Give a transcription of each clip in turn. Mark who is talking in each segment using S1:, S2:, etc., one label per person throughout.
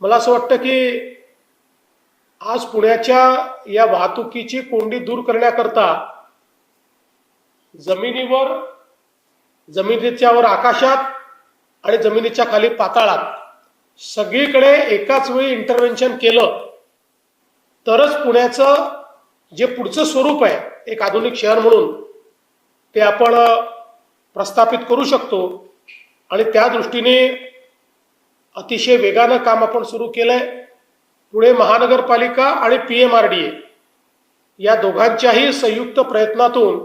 S1: मला असं वाटतं की आज पुण्याच्या या वाहतुकीची कोंडी दूर करण्याकरता जमिनीवर, जमिनीच्या वर आकाशात आणि जमिनीच्या खाली पाताळात सगळीकडे एकाच वेळी इंटरव्हेन्शन केलं तरच पुण्याचं जे पुढचं स्वरूप आहे एक आधुनिक शहर म्हणून ते आपण प्रस्थापित करू शकतो। आणि त्या दृष्टीने अतिशय वेगानं काम आपण सुरू केलंय। पुणे महानगरपालिका आणि PMRDA या दोघांच्याही संयुक्त प्रयत्नातून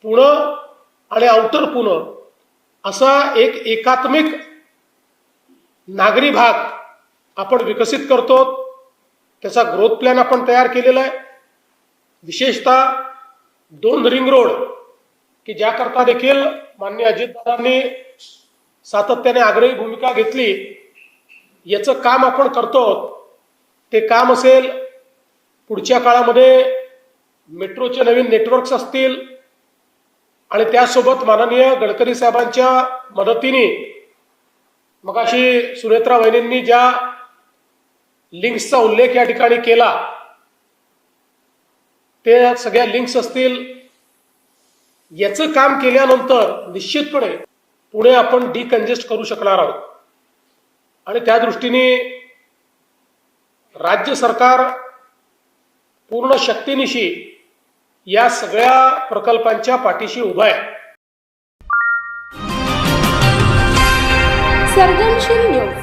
S1: पुणे आणि आउटर पुणे असा एक एकात्मिक नागरी भाग आपण विकसित करतो। त्याचा ग्रोथ प्लॅन आपण तयार केलेला आहे। विशेषतः 2 रिंग रोड की ज्याकरता देखील माननीय अजितदादांनी सातत्याने आग्रही भूमिका घेतली, याचं काम आपण करतो। ते काम असेल पुढच्या काळामध्ये मेट्रोचे नवीन नेटवर्क्स असतील आणि त्यासोबत माननीय गडकरी साहेबांच्या मदतीने मगाशी सुनेत्रा वहिनींनी ज्या लिंक्सचा उल्लेख या ठिकाणी केला ते सगळ्या लिंक्स असतील। याचं काम केल्यानंतर निश्चितपणे पुणे आपण डिकंजेस्ट करू शकणार आहोत। आणि त्या दृष्टीने राज्य सरकार पूर्ण शक्तीनिशी या सगळ्या प्रकल्पांच्या पाठीशी उभा आहे।
S2: सर्जनशील न्यूज